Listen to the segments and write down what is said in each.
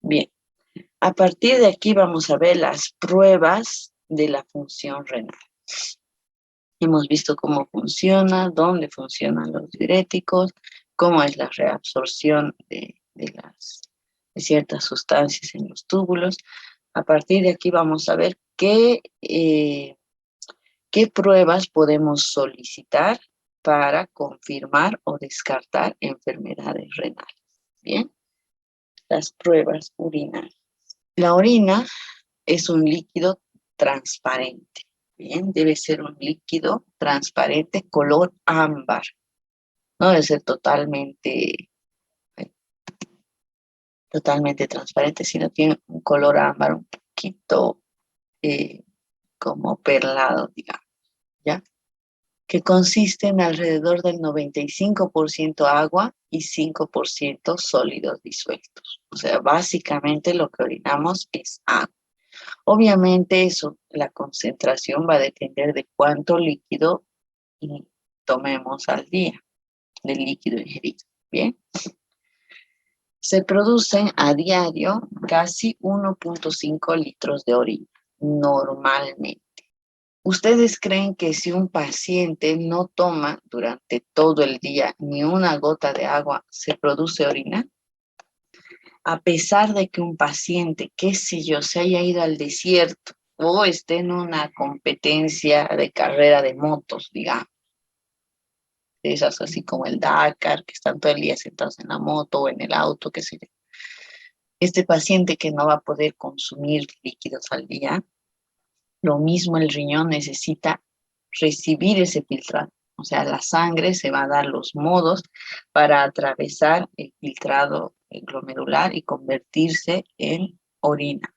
Bien, a partir de aquí vamos a ver las pruebas de la función renal. Hemos visto cómo funciona, dónde funcionan los diuréticos, cómo es la reabsorción de ciertas sustancias en los túbulos. A partir de aquí vamos a ver qué pruebas podemos solicitar para confirmar o descartar enfermedades renales. Bien, las pruebas urinarias. La orina es un líquido transparente. Bien, debe ser un líquido transparente color ámbar. No debe ser totalmente transparente, sino tiene un color ámbar un poquito como perlado, digamos, ¿ya? Que consiste en alrededor del 95% agua y 5% sólidos disueltos. O sea, básicamente lo que orinamos es agua. Obviamente eso, la concentración va a depender de cuánto líquido tomemos al día, del líquido ingerido. Bien. Se producen a diario casi 1.5 litros de orina, normalmente. ¿Ustedes creen que si un paciente no toma durante todo el día ni una gota de agua, se produce orina? A pesar de que un paciente, qué sé yo, se haya ido al desierto o esté en una competencia de carrera de motos, digamos, esas así como el Dakar, que están todo el día sentados en la moto o en el auto, qué sé yo. Este paciente que no va a poder consumir líquidos al día, lo mismo el riñón necesita recibir ese filtrado. O sea, la sangre se va a dar los modos para atravesar el filtrado glomerular y convertirse en orina.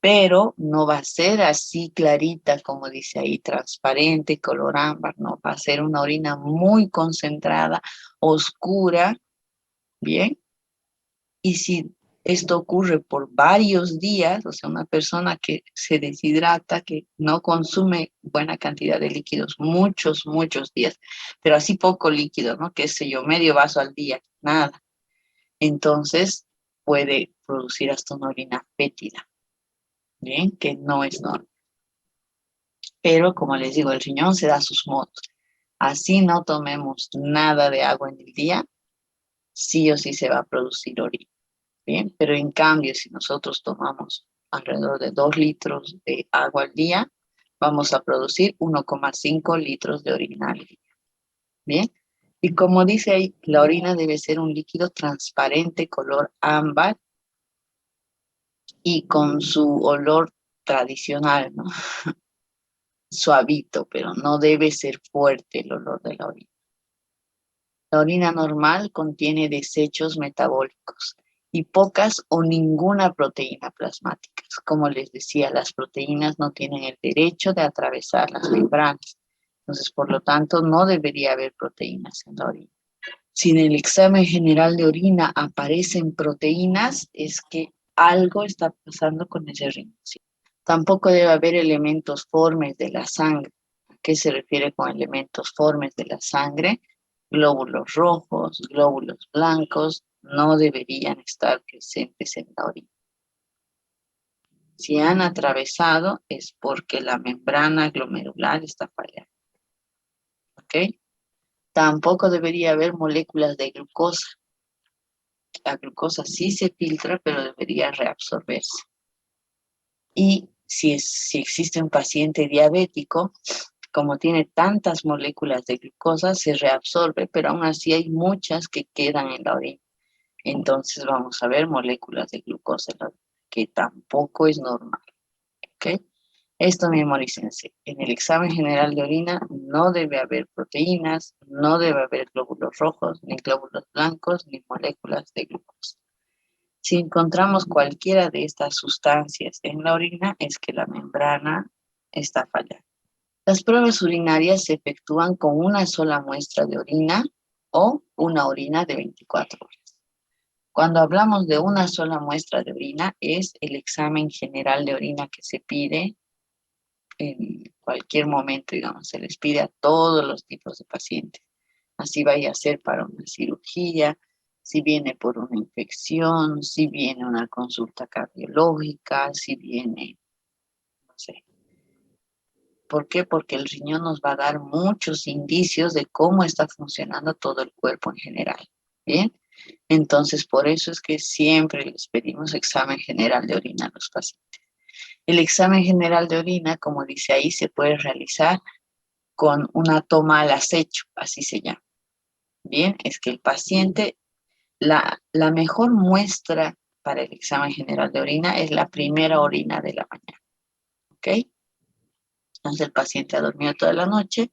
Pero no va a ser así clarita, como dice ahí, transparente, color ámbar, no, va a ser una orina muy concentrada, oscura, ¿bien? Y si esto ocurre por varios días, o sea, una persona que se deshidrata, que no consume buena cantidad de líquidos, muchos días, pero así poco líquido, ¿no? Qué sé yo, medio vaso al día, nada. Entonces puede producir hasta una orina fétida, ¿bien? Que no es normal. Pero como les digo, el riñón se da sus modos. Así no tomemos nada de agua en el día, sí o sí se va a producir orina. Bien, pero en cambio, si nosotros tomamos alrededor de 2 litros de agua al día, vamos a producir 1,5 litros de orina al día. Bien, y como dice ahí, la orina debe ser un líquido transparente, color ámbar y con su olor tradicional, ¿no? Suavito, pero no debe ser fuerte el olor de la orina. La orina normal contiene desechos metabólicos y pocas o ninguna proteína plasmática. Como les decía, las proteínas no tienen el derecho de atravesar las membranas. Entonces, por lo tanto, no debería haber proteínas en la orina. Si en el examen general de orina aparecen proteínas, es que algo está pasando con ese riñón. ¿Sí? Tampoco debe haber elementos formes de la sangre. ¿A qué se refiere con elementos formes de la sangre? Glóbulos rojos, glóbulos blancos, no deberían estar presentes en la orina. Si han atravesado es porque la membrana glomerular está fallando. ¿Ok? Tampoco debería haber moléculas de glucosa. La glucosa sí se filtra, pero debería reabsorberse. Y si existe un paciente diabético, como tiene tantas moléculas de glucosa, se reabsorbe, pero aún así hay muchas que quedan en la orina. Entonces vamos a ver moléculas de glucosa en la orina, que tampoco es normal. ¿Ok? Esto memorícense. En el examen general de orina no debe haber proteínas, no debe haber glóbulos rojos, ni glóbulos blancos, ni moléculas de glucosa. Si encontramos cualquiera de estas sustancias en la orina, es que la membrana está fallando. Las pruebas urinarias se efectúan con una sola muestra de orina o una orina de 24 horas. Cuando hablamos de una sola muestra de orina, es el examen general de orina que se pide en cualquier momento, digamos, se les pide a todos los tipos de pacientes. Así vaya a ser para una cirugía, si viene por una infección, si viene una consulta cardiológica, si viene, no sé. ¿Por qué? Porque el riñón nos va a dar muchos indicios de cómo está funcionando todo el cuerpo en general. ¿Bien? Entonces, por eso es que siempre les pedimos examen general de orina a los pacientes. El examen general de orina, como dice ahí, se puede realizar con una toma al acecho, así se llama. Bien, es que el paciente, la mejor muestra para el examen general de orina es la primera orina de la mañana. ¿Ok? Entonces el paciente ha dormido toda la noche,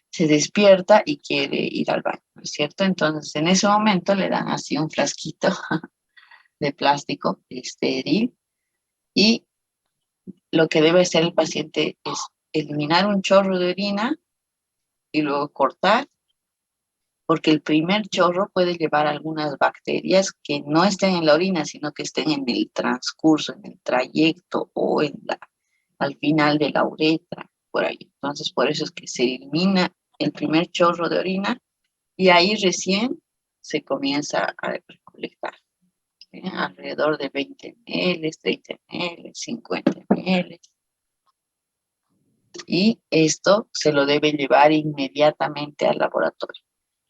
se despierta y quiere ir al baño, ¿no es cierto? Entonces en ese momento le dan así un frasquito de plástico estéril y lo que debe hacer el paciente es eliminar un chorro de orina y luego cortar, porque el primer chorro puede llevar algunas bacterias que no estén en la orina, sino que estén en el transcurso, en el trayecto o al final de la uretra, por ahí. Entonces, por eso es que se elimina el primer chorro de orina y ahí recién se comienza a recolectar. ¿Sí? Alrededor de 20 ml, 30 ml, 50 ml. Y esto se lo debe llevar inmediatamente al laboratorio.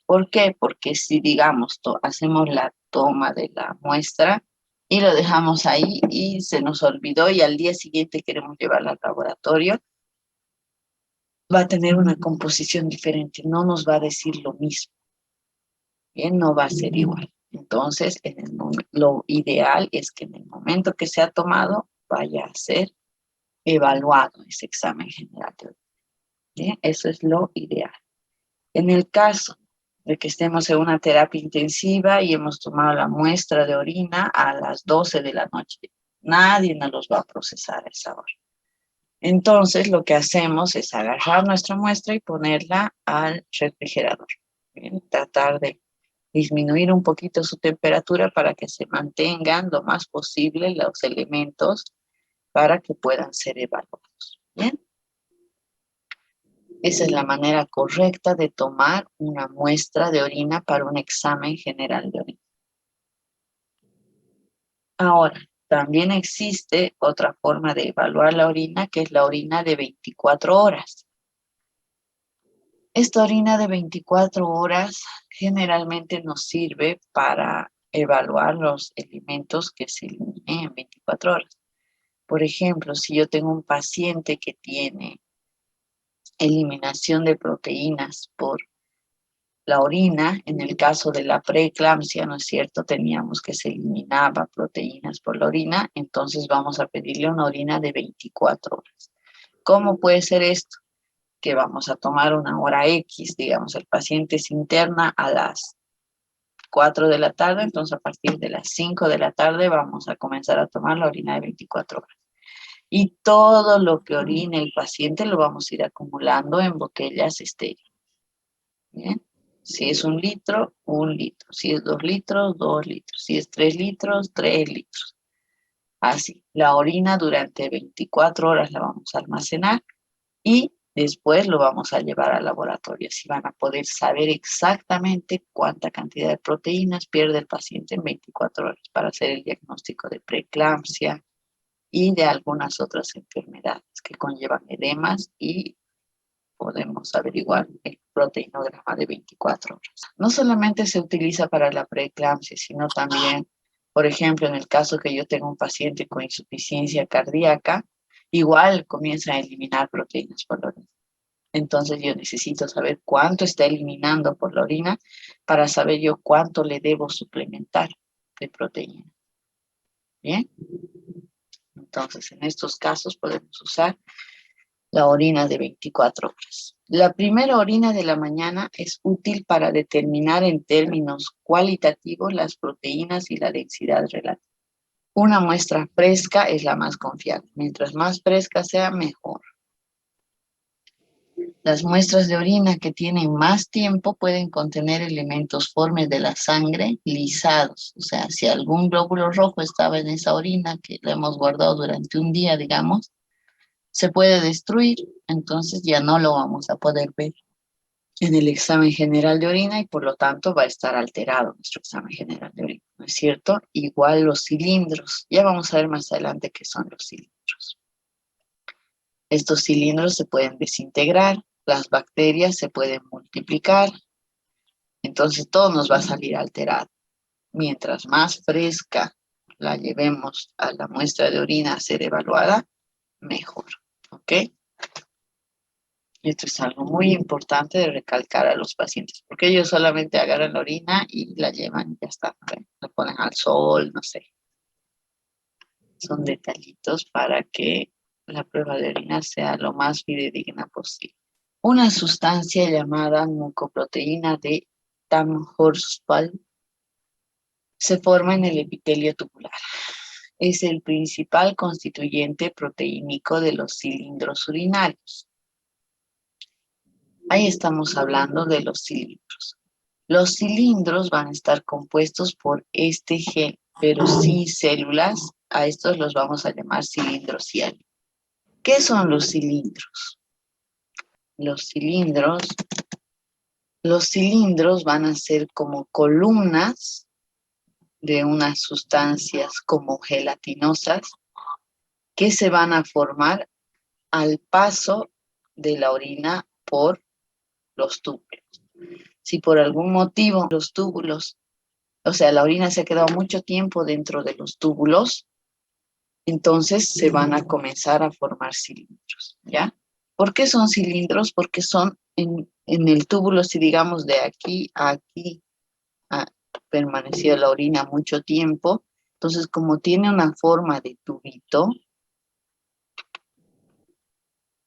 ¿Por qué? Porque si, digamos, hacemos la toma de la muestra y lo dejamos ahí y se nos olvidó y al día siguiente queremos llevarla al laboratorio, va a tener una composición diferente, no nos va a decir lo mismo, ¿bien? No va a ser igual. Entonces, lo ideal es que en el momento que se ha tomado vaya a ser evaluado ese examen general de orina. ¿Bien? Eso es lo ideal. En el caso de que estemos en una terapia intensiva y hemos tomado la muestra de orina a las 12 de la noche, nadie nos los va a procesar a esa hora. Entonces, lo que hacemos es agarrar nuestra muestra y ponerla al refrigerador. ¿Bien? Tratar de disminuir un poquito su temperatura para que se mantengan lo más posible los elementos para que puedan ser evaluados. ¿Bien? Esa es la manera correcta de tomar una muestra de orina para un examen general de orina. Ahora, también existe otra forma de evaluar la orina, que es la orina de 24 horas. Esta orina de 24 horas generalmente nos sirve para evaluar los elementos que se eliminen en 24 horas. Por ejemplo, si yo tengo un paciente que tiene eliminación de proteínas por la orina, en el caso de la preeclampsia, ¿no es cierto? Teníamos que se eliminaba proteínas por la orina, entonces vamos a pedirle una orina de 24 horas. ¿Cómo puede ser esto? Que vamos a tomar una hora X, digamos, el paciente se interna a las 4 de la tarde, entonces a partir de las 5 de la tarde vamos a comenzar a tomar la orina de 24 horas. Y todo lo que orine el paciente lo vamos a ir acumulando en botellas estériles. ¿Bien? Si es 1 litro, 1 litro. Si es 2 litros, 2 litros. Si es 3 litros, 3 litros. Así, la orina durante 24 horas la vamos a almacenar y después lo vamos a llevar al laboratorio. Así van a poder saber exactamente cuánta cantidad de proteínas pierde el paciente en 24 horas para hacer el diagnóstico de preeclampsia y de algunas otras enfermedades que conllevan edemas y podemos averiguar el proteinograma de 24 horas. No solamente se utiliza para la preeclampsia, sino también, por ejemplo, en el caso que yo tengo un paciente con insuficiencia cardíaca, igual comienza a eliminar proteínas por la orina. Entonces yo necesito saber cuánto está eliminando por la orina para saber yo cuánto le debo suplementar de proteína. ¿Bien? Entonces, en estos casos podemos usar la orina de 24 horas. La primera orina de la mañana es útil para determinar en términos cualitativos las proteínas y la densidad relativa. Una muestra fresca es la más confiable. Mientras más fresca sea, mejor. Las muestras de orina que tienen más tiempo pueden contener elementos formes de la sangre lisados. O sea, si algún glóbulo rojo estaba en esa orina que la hemos guardado durante un día, digamos, se puede destruir, entonces ya no lo vamos a poder ver. en el examen general de orina y por lo tanto va a estar alterado nuestro examen general de orina, ¿no es cierto? Igual los cilindros. Ya vamos a ver más adelante qué son los cilindros. Estos cilindros se pueden desintegrar, las bacterias se pueden multiplicar, entonces todo nos va a salir alterado. Mientras más fresca la llevemos a la muestra de orina a ser evaluada, mejor, ¿ok? Esto es algo muy importante de recalcar a los pacientes, porque ellos solamente agarran la orina y la llevan y ya está, ¿no? La ponen al sol, no sé. Son detallitos para que la prueba de orina sea lo más fidedigna posible. Una sustancia llamada mucoproteína de Tam-Horsfall se forma en el epitelio tubular. Es el principal constituyente proteínico de los cilindros urinarios. Ahí estamos hablando de los cilindros. Los cilindros van a estar compuestos por este gel, pero sin células. A estos los vamos a llamar cilindros ciánicos. ¿Qué son los cilindros? Los cilindros, los cilindros van a ser como columnas de unas sustancias como gelatinosas que se van a formar al paso de la orina por los túbulos. Si por algún motivo los túbulos, o sea, la orina se ha quedado mucho tiempo dentro de los túbulos, entonces se van a comenzar a formar cilindros, ¿ya? ¿Por qué son cilindros? Porque son en el túbulo, si digamos de aquí a aquí ha permanecido la orina mucho tiempo, entonces como tiene una forma de tubito,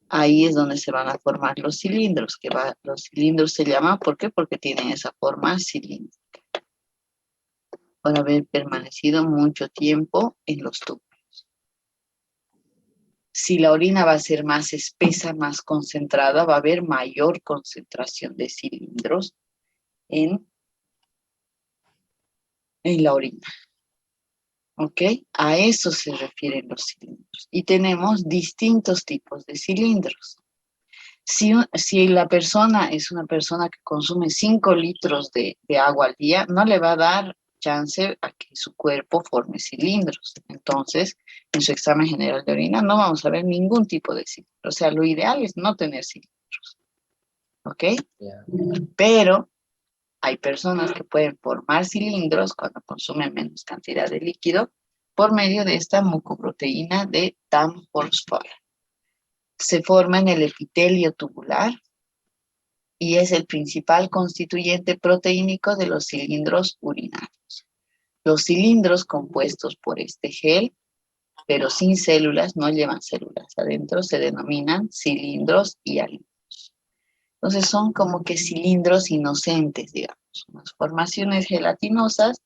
ahí es donde se van a formar los cilindros, los cilindros se llaman, ¿por qué? Porque tienen esa forma cilíndrica, por haber permanecido mucho tiempo en los tubos. Si la orina va a ser más espesa, más concentrada, va a haber mayor concentración de cilindros en, en la orina. ¿Ok? A eso se refieren los cilindros. Y tenemos distintos tipos de cilindros. Si la persona es una persona que consume 5 litros de agua al día, no le va a dar chance a que su cuerpo forme cilindros. Entonces, en su examen general de orina no vamos a ver ningún tipo de cilindro. O sea, lo ideal es no tener cilindros. ¿Ok? Ya. Pero hay personas que pueden formar cilindros cuando consumen menos cantidad de líquido por medio de esta mucoproteína de Tam-Horsfall. Se forma en el epitelio tubular y es el principal constituyente proteínico de los cilindros urinarios. Los cilindros compuestos por este gel, pero sin células, no llevan células adentro, se denominan cilindros hialinos. Entonces son como que cilindros inocentes, digamos, unas formaciones gelatinosas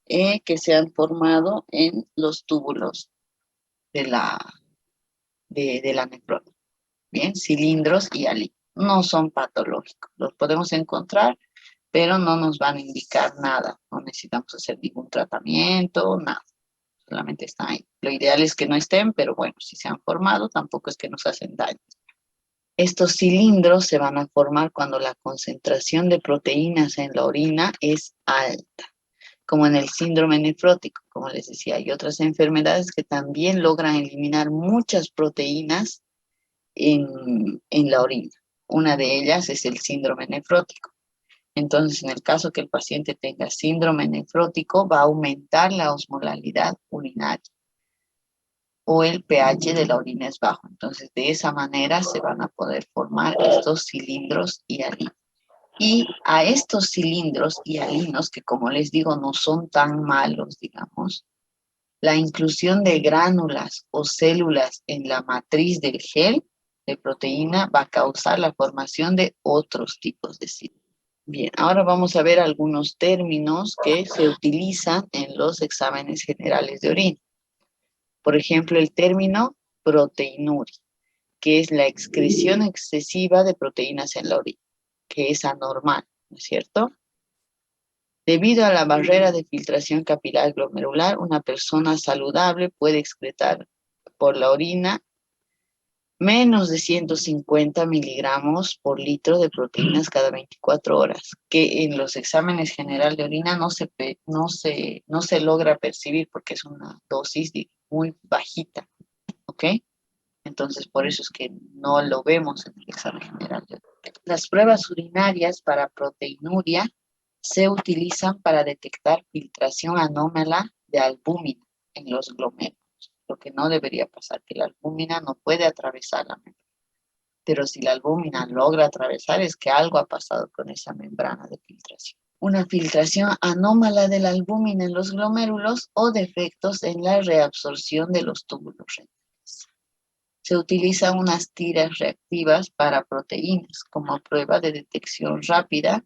que se han formado en los túbulos de la nefrona. Bien, cilindros hialinos. No son patológicos, los podemos encontrar, pero no nos van a indicar nada. No necesitamos hacer ningún tratamiento, nada. Solamente están ahí. Lo ideal es que no estén, pero bueno, si se han formado, tampoco es que nos hacen daño. Estos cilindros se van a formar cuando la concentración de proteínas en la orina es alta, como en el síndrome nefrótico, como les decía. Hay otras enfermedades que también logran eliminar muchas proteínas en la orina. Una de ellas es el síndrome nefrótico. Entonces, en el caso que el paciente tenga síndrome nefrótico, va a aumentar la osmolalidad urinaria o el pH de la orina es bajo. Entonces, de esa manera se van a poder formar estos cilindros hialinos. Y a estos cilindros hialinos, que como les digo, no son tan malos, digamos, la inclusión de gránulas o células en la matriz del gel de proteína va a causar la formación de otros tipos de cilindros. Bien, ahora vamos a ver algunos términos que se utilizan en los exámenes generales de orina. Por ejemplo, el término proteinuria, que es la excreción excesiva de proteínas en la orina, que es anormal, ¿no es cierto? Debido a la barrera de filtración capilar glomerular, una persona saludable puede excretar por la orina Menos de 150 miligramos por litro de proteínas cada 24 horas, que en los exámenes general de orina no se logra percibir porque es una dosis muy bajita, ¿ok? Entonces, por eso es que no lo vemos en el examen general de orina. Las pruebas urinarias para proteinuria se utilizan para detectar filtración anómala de albúmina en los glomérulos, lo que no debería pasar, que la albúmina no puede atravesar la membrana. Pero si la albúmina logra atravesar, es que algo ha pasado con esa membrana de filtración. Una filtración anómala de la albúmina en los glomérulos o defectos en la reabsorción de los túbulos renales. Se utilizan unas tiras reactivas para proteínas como prueba de detección rápida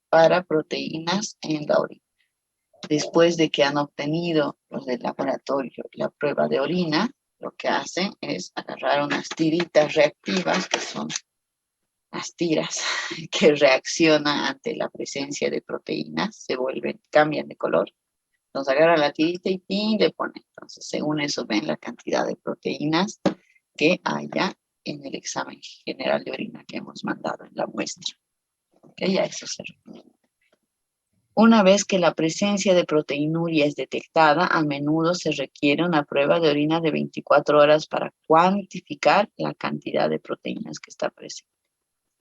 para proteínas en la orina. Después de que han obtenido los del laboratorio la prueba de orina, lo que hacen es agarrar unas tiritas reactivas, que son las tiras que reaccionan ante la presencia de proteínas, cambian de color. Entonces agarran la tirita y le ponen. Entonces, según eso ven la cantidad de proteínas que haya en el examen general de orina que hemos mandado en la muestra. ¿Okay? A eso se refiere. Una vez que la presencia de proteinuria es detectada, a menudo se requiere una prueba de orina de 24 horas para cuantificar la cantidad de proteínas que está presente,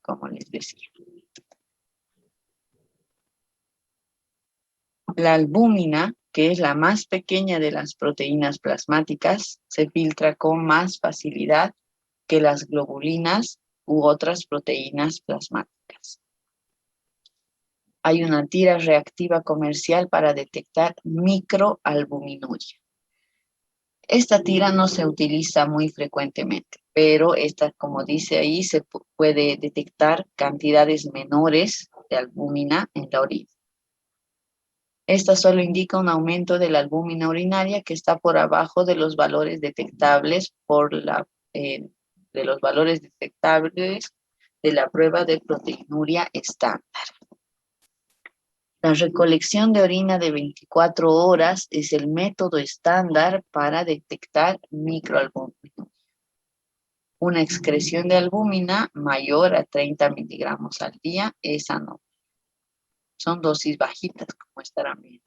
como les decía. La albúmina, que es la más pequeña de las proteínas plasmáticas, se filtra con más facilidad que las globulinas u otras proteínas plasmáticas. Hay una tira reactiva comercial para detectar microalbuminuria. Esta tira no se utiliza muy frecuentemente, pero esta, como dice ahí, se puede detectar cantidades menores de albúmina en la orina. Esta solo indica un aumento de la albúmina urinaria que está por abajo de los valores detectables de los valores detectables de la prueba de proteinuria estándar. La recolección de orina de 24 horas es el método estándar para detectar microalbúmina. Una excreción de albúmina mayor a 30 miligramos al día es anormal. Son dosis bajitas, como estarán viendo.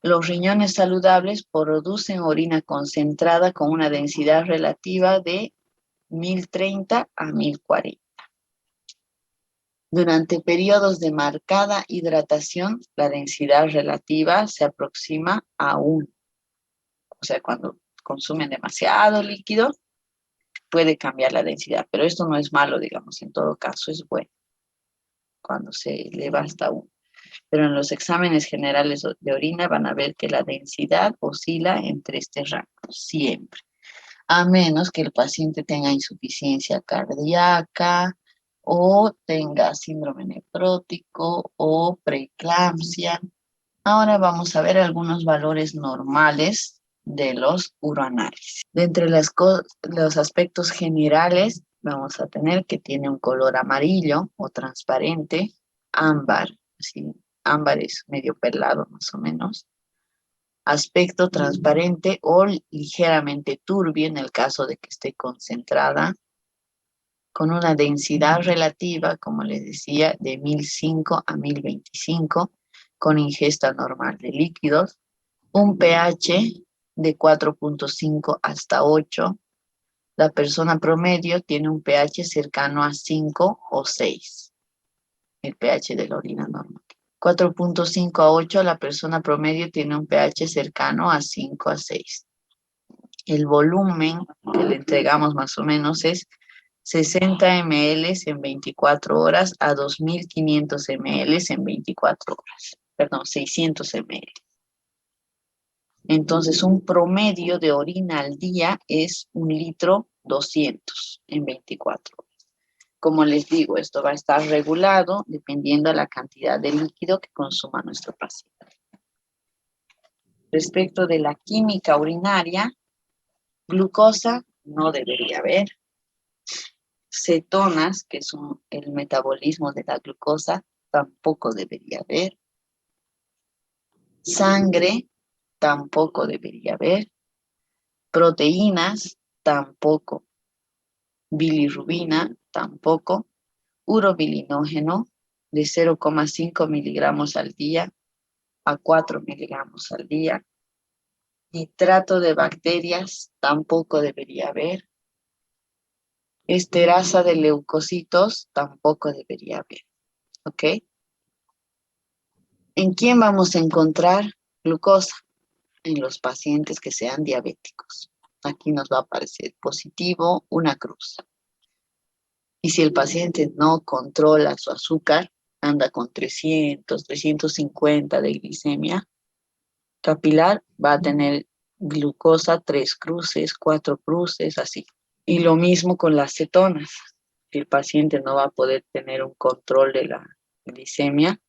Los riñones saludables producen orina concentrada con una densidad relativa de 1030 a 1040. Durante periodos de marcada hidratación, la densidad relativa se aproxima a 1. O sea, cuando consumen demasiado líquido, puede cambiar la densidad, pero esto no es malo, digamos, en todo caso es bueno cuando se eleva hasta 1. Pero en los exámenes generales de orina van a ver que la densidad oscila entre este rango, siempre. A menos que el paciente tenga insuficiencia cardíaca o tenga síndrome nefrótico o preeclampsia. Ahora vamos a ver algunos valores normales de los uroanálisis. De entre los aspectos generales, vamos a tener que tiene un color amarillo o transparente, ámbar, así, ámbar es medio perlado más o menos, aspecto transparente o ligeramente turbio en el caso de que esté concentrada, con una densidad relativa, como les decía, de 1005 a 1025, con ingesta normal de líquidos, un pH de 4.5 hasta 8. La persona promedio tiene un pH cercano a 5 o 6, el pH de la orina normal. 4.5 a 8, la persona promedio tiene un pH cercano a 5 a 6. El volumen que le entregamos más o menos es 60 ml en 24 horas a 2.500 ml en 24 horas. Perdón, 600 ml. Entonces, un promedio de orina al día es 1,200 en 24 horas. Como les digo, esto va a estar regulado dependiendo de la cantidad de líquido que consuma nuestro paciente. Respecto de la química urinaria, glucosa no debería haber. Cetonas, que son el metabolismo de la glucosa, tampoco debería haber. Sangre, tampoco debería haber. Proteínas, tampoco. Bilirrubina, tampoco. Urobilinógeno, de 0,5 miligramos al día a 4 miligramos al día. Nitrato de bacterias, tampoco debería haber. Esterasa de leucocitos, tampoco debería haber. ¿Ok? ¿En quién vamos a encontrar glucosa? En los pacientes que sean diabéticos. Aquí nos va a aparecer positivo, una cruz. Y si el paciente no controla su azúcar, anda con 300, 350 de glicemia capilar, va a tener glucosa 3 cruces, 4 cruces, así. Y lo mismo con las cetonas. Si el paciente no va a poder tener un control de la glicemia,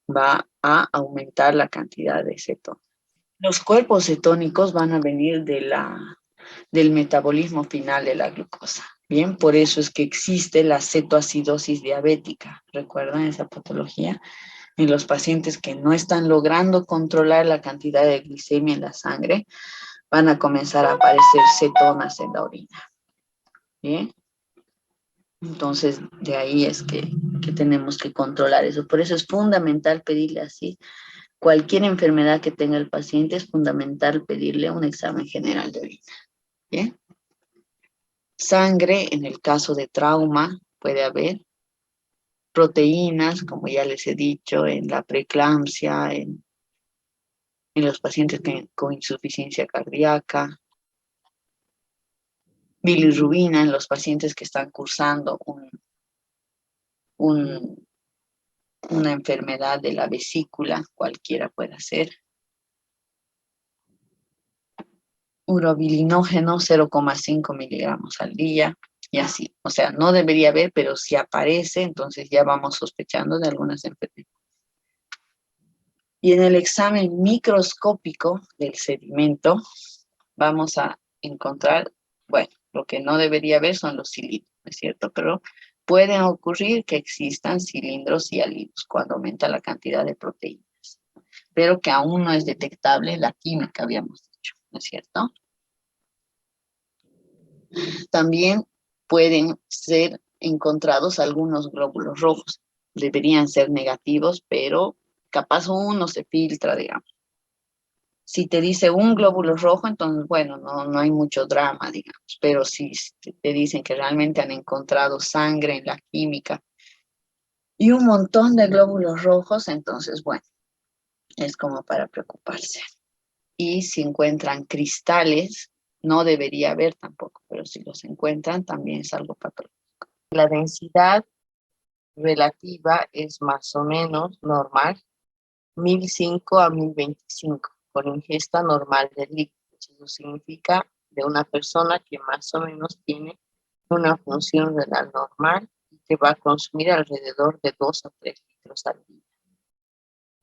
va a aumentar la cantidad de cetonas. Los cuerpos cetónicos van a venir del metabolismo final de la glucosa. Bien, por eso es que existe la cetoacidosis diabética. ¿Recuerdan esa patología? En los pacientes que no están logrando controlar la cantidad de glicemia en la sangre, van a comenzar a aparecer cetonas en la orina. Bien, entonces de ahí es que tenemos que controlar eso. Por eso es fundamental pedirle así. Cualquier enfermedad que tenga el paciente es fundamental pedirle un examen general de orina. Bien. Sangre, en el caso de trauma, puede haber proteínas, como ya les he dicho, en la preeclampsia, en los pacientes con insuficiencia cardíaca, bilirrubina en los pacientes que están cursando un, una enfermedad de la vesícula, cualquiera puede ser. Urobilinógeno 0,5 miligramos al día y así. O sea, no debería haber, pero si aparece, entonces ya vamos sospechando de algunas enfermedades. Y en el examen microscópico del sedimento vamos a encontrar, bueno, lo que no debería haber son los cilindros, ¿no es cierto? Pero pueden ocurrir que existan cilindros y hialinos cuando aumenta la cantidad de proteínas, pero que aún no es detectable la química, habíamos dicho, ¿no es cierto? También pueden ser encontrados algunos glóbulos rojos. Deberían ser negativos, pero capaz uno se filtra, digamos. Si te dice un glóbulo rojo, entonces, bueno, no hay mucho drama, digamos. Pero si te dicen que realmente han encontrado sangre en la química y un montón de glóbulos rojos, entonces, bueno, es como para preocuparse. Y si encuentran cristales, no debería haber tampoco, pero si los encuentran, también es algo patológico. La densidad relativa es más o menos normal, 1005 a 1025, con ingesta normal de líquidos. Eso significa de una persona que más o menos tiene una función renal normal y que va a consumir alrededor de 2 a 3 litros al día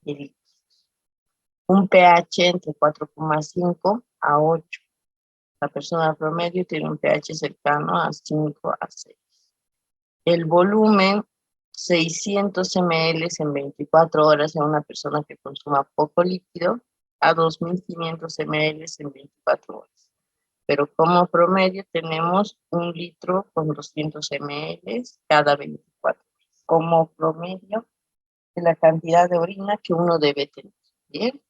de líquidos. Un pH entre 4,5 a 8. La persona promedio tiene un pH cercano a 5 a 6. El volumen, 600 ml en 24 horas en una persona que consuma poco líquido, a 2.500 ml en 24 horas. Pero como promedio tenemos 1 litro con 200 ml cada 24 horas. Como promedio de la cantidad de orina que uno debe tener. Bien.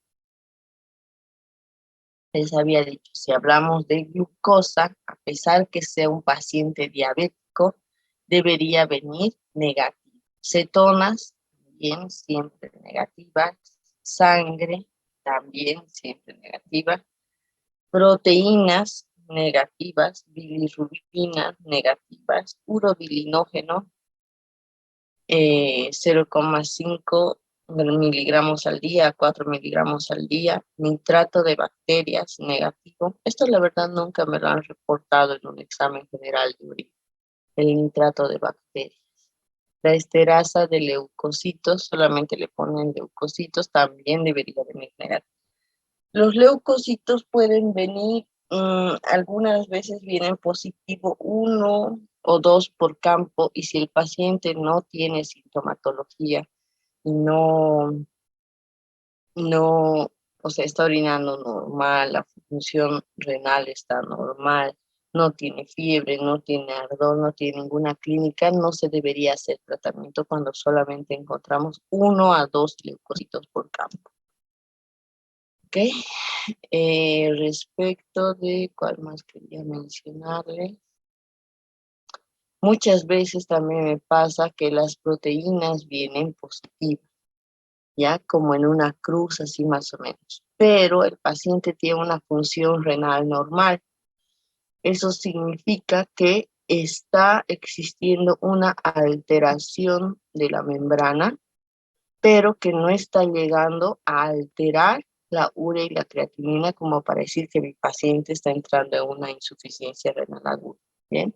Les había dicho, si hablamos de glucosa, a pesar que sea un paciente diabético, debería venir negativo. Cetonas, también siempre negativas. Sangre, también siempre negativa. Proteínas negativas, bilirrubina negativas, urobilinógeno 0,5 miligramos al día, 4 miligramos al día, nitrato de bacterias negativo. Esto la verdad nunca me lo han reportado en un examen general de orina, el nitrato de bacterias. La esterasa de leucocitos, solamente le ponen leucocitos, también debería venir negativo. Los leucocitos pueden venir, algunas veces vienen positivo 1 o 2 por campo, y si el paciente no tiene sintomatología y no, o sea, está orinando normal, la función renal está normal, no tiene fiebre, no tiene ardor, no tiene ninguna clínica, no se debería hacer tratamiento cuando solamente encontramos 1 a 2 leucocitos por campo. ¿Ok? Respecto de, ¿cuál más quería mencionarle? Muchas veces también me pasa que las proteínas vienen positivas, ya como en una cruz, así más o menos. Pero el paciente tiene una función renal normal. Eso significa que está existiendo una alteración de la membrana, pero que no está llegando a alterar la urea y la creatinina como para decir que mi paciente está entrando en una insuficiencia renal aguda. ¿Bien?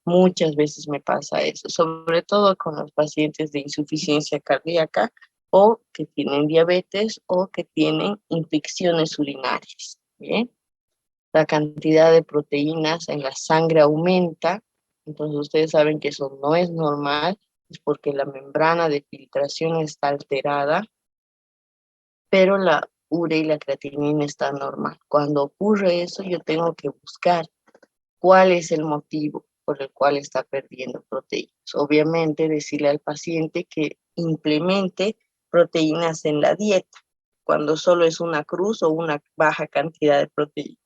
Muchas veces me pasa eso, sobre todo con los pacientes de insuficiencia cardíaca o que tienen diabetes o que tienen infecciones urinarias. ¿Bien? La cantidad de proteínas en la sangre aumenta, entonces ustedes saben que eso no es normal, es porque la membrana de filtración está alterada, pero la urea y la creatinina están normal. Cuando ocurre eso, yo tengo que buscar cuál es el motivo por el cual está perdiendo proteínas. Obviamente, decirle al paciente que implemente proteínas en la dieta, cuando solo es una cruz o una baja cantidad de proteínas.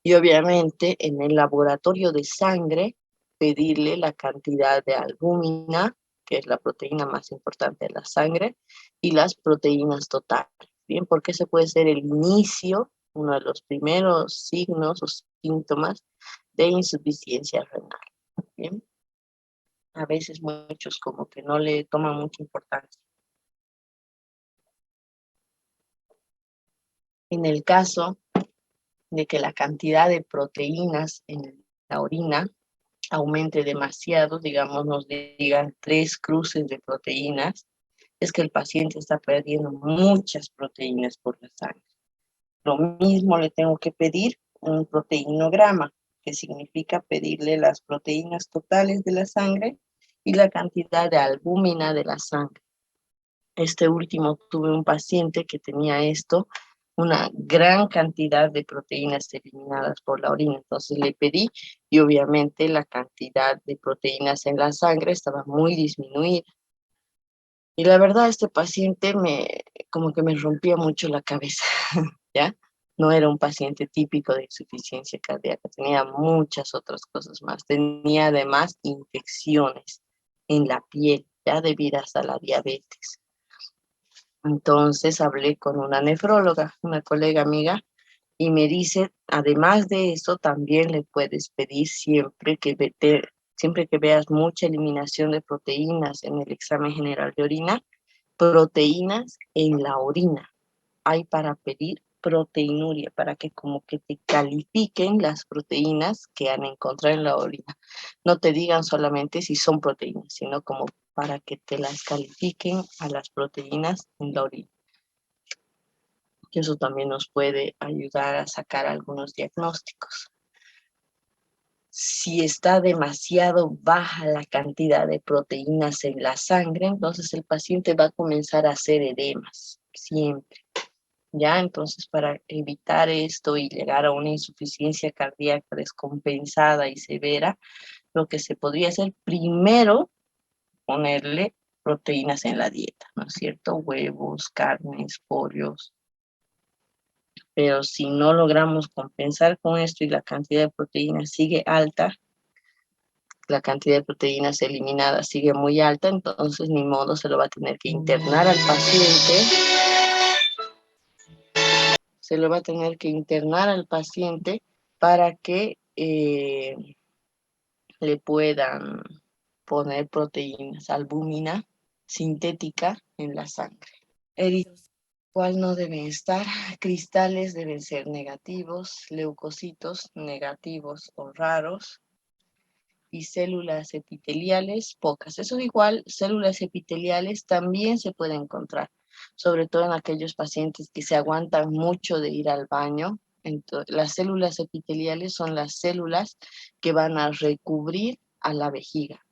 Y obviamente en el laboratorio de sangre pedirle la cantidad de albúmina, que es la proteína más importante de la sangre, y las proteínas totales. Bien, porque ese puede ser el inicio, uno de los primeros signos o síntomas de insuficiencia renal. Bien, a veces muchos como que no le toman mucha importancia. En el caso de que la cantidad de proteínas en la orina aumente demasiado, digamos, nos digan 3 cruces de proteínas, es que el paciente está perdiendo muchas proteínas por la sangre. Lo mismo le tengo que pedir un proteinograma, que significa pedirle las proteínas totales de la sangre y la cantidad de albúmina de la sangre. Este último tuve un paciente que tenía esto, una gran cantidad de proteínas eliminadas por la orina. Entonces le pedí y obviamente la cantidad de proteínas en la sangre estaba muy disminuida. Y la verdad, este paciente como que me rompía mucho la cabeza, ¿ya? No era un paciente típico de insuficiencia cardíaca, tenía muchas otras cosas más. Tenía además infecciones en la piel, ya debidas a la diabetes. Entonces hablé con una nefróloga, una colega amiga, y me dice, además de eso, también le puedes pedir siempre que veas mucha eliminación de proteínas en el examen general de orina, proteínas en la orina. Hay para pedir proteinuria, para que como que te califiquen las proteínas que han encontrado en la orina. No te digan solamente si son proteínas, sino como para que te las califiquen a las proteínas en la orina. Y eso también nos puede ayudar a sacar algunos diagnósticos. Si está demasiado baja la cantidad de proteínas en la sangre, entonces el paciente va a comenzar a hacer edemas, siempre. ¿Ya? Entonces, para evitar esto y llegar a una insuficiencia cardíaca descompensada y severa, lo que se podría hacer primero, ponerle proteínas en la dieta, ¿no es cierto? Huevos, carnes, pollos. Pero si no logramos compensar con esto y la cantidad de proteínas sigue alta, la cantidad de proteínas eliminadas sigue muy alta, entonces ni modo, se lo va a tener que internar al paciente, para que le puedan poner proteínas, albúmina sintética en la sangre. Eritrocitos, ¿cuál no deben estar? Cristales deben ser negativos, leucocitos negativos o raros, y células epiteliales pocas. Eso igual, células epiteliales también se puede encontrar, sobre todo en aquellos pacientes que se aguantan mucho de ir al baño. Entonces, las células epiteliales son las células que van a recubrir a la vejiga.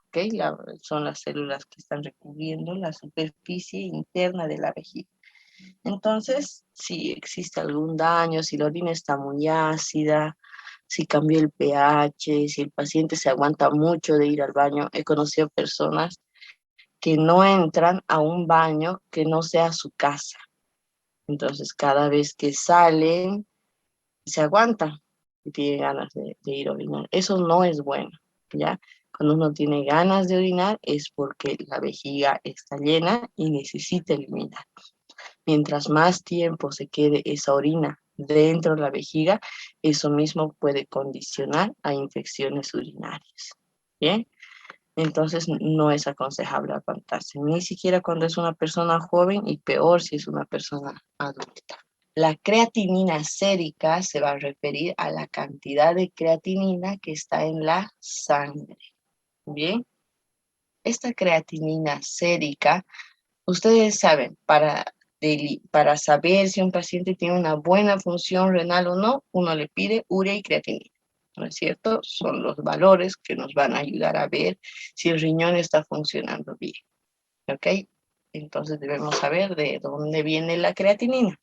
¿Okay? Son las células que están recubriendo la superficie interna de la vejiga. Entonces, si existe algún daño, si la orina está muy ácida, si cambió el pH, si el paciente se aguanta mucho de ir al baño. He conocido personas que no entran a un baño que no sea su casa. Entonces, cada vez que salen, se aguanta y tiene ganas de ir a orinar. Eso no es bueno, ¿ya? Cuando uno tiene ganas de orinar es porque la vejiga está llena y necesita eliminar. Mientras más tiempo se quede esa orina dentro de la vejiga, eso mismo puede condicionar a infecciones urinarias. ¿Bien? Entonces no es aconsejable aguantarse, ni siquiera cuando es una persona joven y peor si es una persona adulta. La creatinina sérica se va a referir a la cantidad de creatinina que está en la sangre. Bien, esta creatinina sérica, ustedes saben, para saber si un paciente tiene una buena función renal o no, uno le pide urea y creatinina. ¿No es cierto? Son los valores que nos van a ayudar a ver si el riñón está funcionando bien. ¿Ok? Entonces debemos saber de dónde viene la creatinina.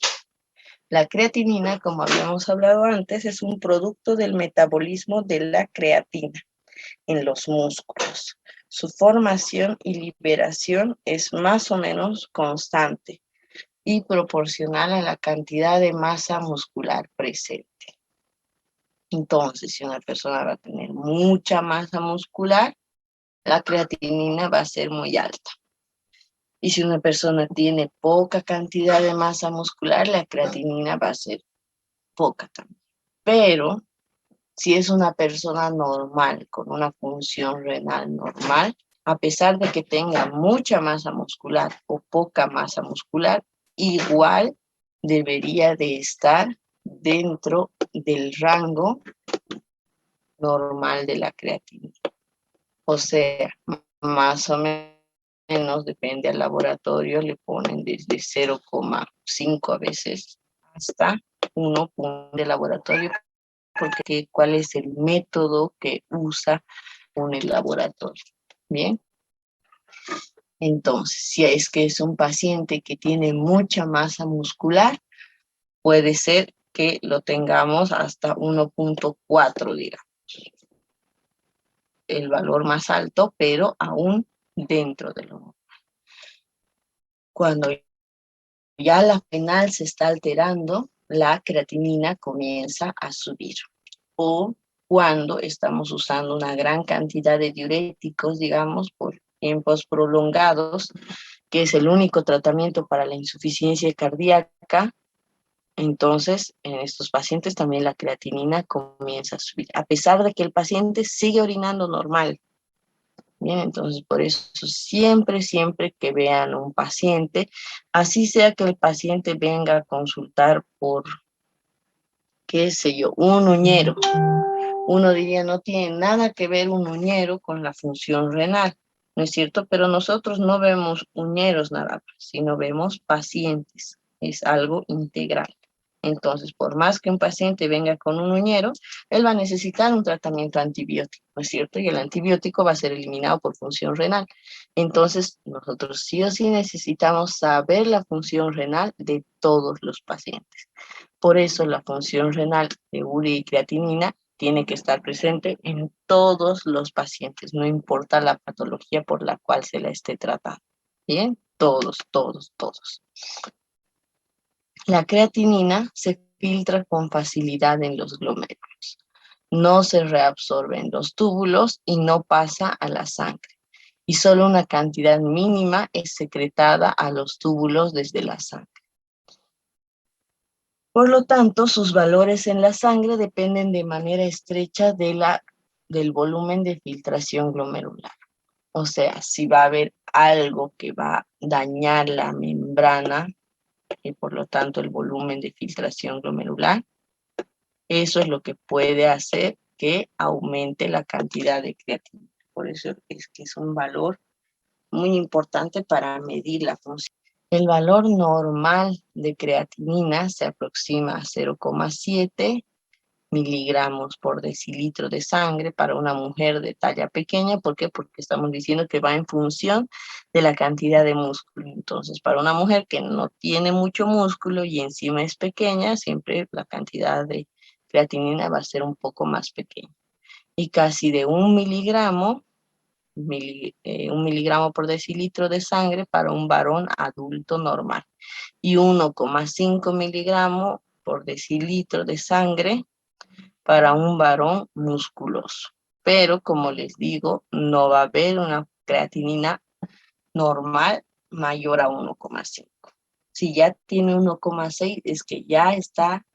La creatinina, como habíamos hablado antes, es un producto del metabolismo de la creatina en los músculos. Su formación y liberación es más o menos constante y proporcional a la cantidad de masa muscular presente. Entonces, si una persona va a tener mucha masa muscular, la creatinina va a ser muy alta. Y si una persona tiene poca cantidad de masa muscular, la creatinina va a ser poca también. Pero si es una persona normal, con una función renal normal, a pesar de que tenga mucha masa muscular o poca masa muscular, igual debería de estar dentro del rango normal de la creatinina. O sea, más o menos, depende del laboratorio, le ponen desde 0,5 a veces hasta 1 punto de laboratorio, porque cuál es el método que usa con el laboratorio. Bien, entonces, si es que es un paciente que tiene mucha masa muscular, puede ser que lo tengamos hasta 1,4, digamos, el valor más alto, pero aún dentro de lo normal. Cuando ya la renal se está alterando, la creatinina comienza a subir. O cuando estamos usando una gran cantidad de diuréticos, digamos, por tiempos prolongados, que es el único tratamiento para la insuficiencia cardíaca, entonces en estos pacientes también la creatinina comienza a subir, a pesar de que el paciente sigue orinando normal. Bien, entonces por eso siempre que vean un paciente, así sea que el paciente venga a consultar por, qué sé yo, un uñero, uno diría no tiene nada que ver un uñero con la función renal, ¿no es cierto? Pero nosotros no vemos uñeros nada más, sino vemos pacientes, es algo integral. Entonces, por más que un paciente venga con un uñero, él va a necesitar un tratamiento antibiótico, ¿no es cierto? Y el antibiótico va a ser eliminado por función renal. Entonces, nosotros sí o sí necesitamos saber la función renal de todos los pacientes. Por eso la función renal de urea y creatinina tiene que estar presente en todos los pacientes, no importa la patología por la cual se la esté tratando. Bien, todos. La creatinina se filtra con facilidad en los glomérulos. No se reabsorbe en los túbulos y no pasa a la sangre. Y solo una cantidad mínima es secretada a los túbulos desde la sangre. Por lo tanto, sus valores en la sangre dependen de manera estrecha del volumen de filtración glomerular. O sea, si va a haber algo que va a dañar la membrana y por lo tanto el volumen de filtración glomerular, eso es lo que puede hacer que aumente la cantidad de creatinina. Por eso es que es un valor muy importante para medir la función. El valor normal de creatinina se aproxima a 0,7 miligramos por decilitro de sangre para una mujer de talla pequeña. ¿Por qué? Porque estamos diciendo que va en función de la cantidad de músculo. Entonces, para una mujer que no tiene mucho músculo y encima es pequeña, siempre la cantidad de creatinina va a ser un poco más pequeña. Y casi de 1 miligramo por decilitro de sangre para un varón adulto normal. Y 1,5 miligramos por decilitro de sangre para un varón musculoso. Pero, como les digo, no va a haber una creatinina normal mayor a 1,5. Si ya tiene 1,6, es que ya está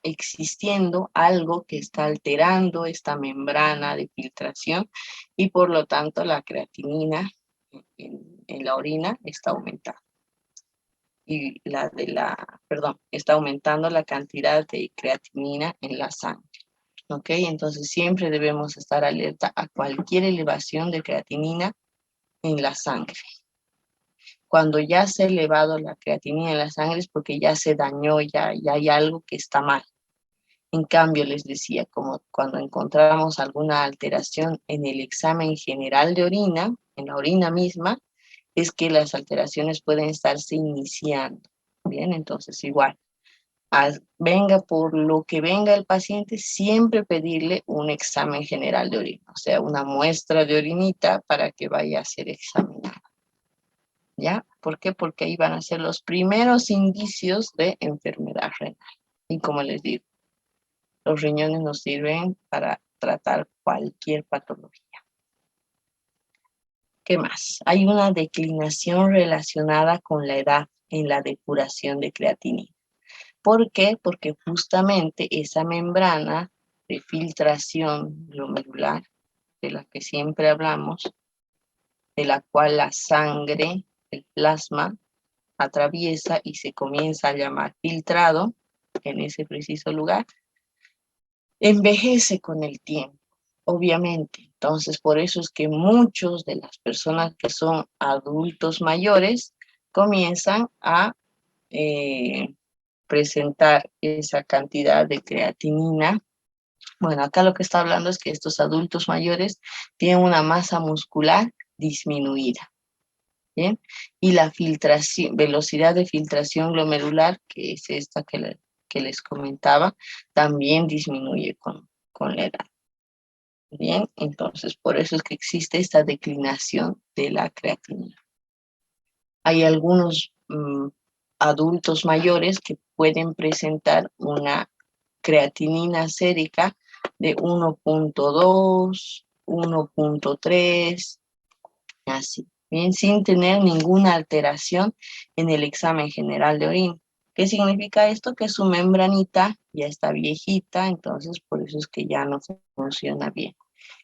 existiendo algo que está alterando esta membrana de filtración y por lo tanto la creatinina en la orina está aumentando. Y está aumentando la cantidad de creatinina en la sangre. ¿Ok? Entonces siempre debemos estar alerta a cualquier elevación de creatinina en la sangre. Cuando ya se ha elevado la creatinina en la sangre es porque ya se dañó, ya hay algo que está mal. En cambio, les decía, como cuando encontramos alguna alteración en el examen general de orina, en la orina misma, es que las alteraciones pueden estarse iniciando. Bien, entonces igual, venga por lo que venga el paciente, siempre pedirle un examen general de orina, o sea, una muestra de orinita para que vaya a ser examinada. ¿Ya? ¿Por qué? Porque ahí van a ser los primeros indicios de enfermedad renal. Y como les digo, los riñones nos sirven para tratar cualquier patología. ¿Qué más? Hay una declinación relacionada con la edad en la depuración de creatinina. ¿Por qué? Porque justamente esa membrana de filtración glomerular, de la que siempre hablamos, de la cual la sangre, el plasma, atraviesa y se comienza a llamar filtrado en ese preciso lugar, envejece con el tiempo, obviamente. Entonces, por eso es que muchos de las personas que son adultos mayores comienzan a presentar esa cantidad de creatinina. Bueno, acá lo que está hablando es que estos adultos mayores tienen una masa muscular disminuida. ¿Bien? Y la filtración, velocidad de filtración glomerular, que es esta que les comentaba, también disminuye con la edad. Bien, entonces por eso es que existe esta declinación de la creatinina. Hay algunos adultos mayores que pueden presentar una creatinina sérica de 1,2, 1,3, así, bien, sin tener ninguna alteración en el examen general de orina. ¿Qué significa esto? Que su membranita ya está viejita, entonces por eso es que ya no funciona bien.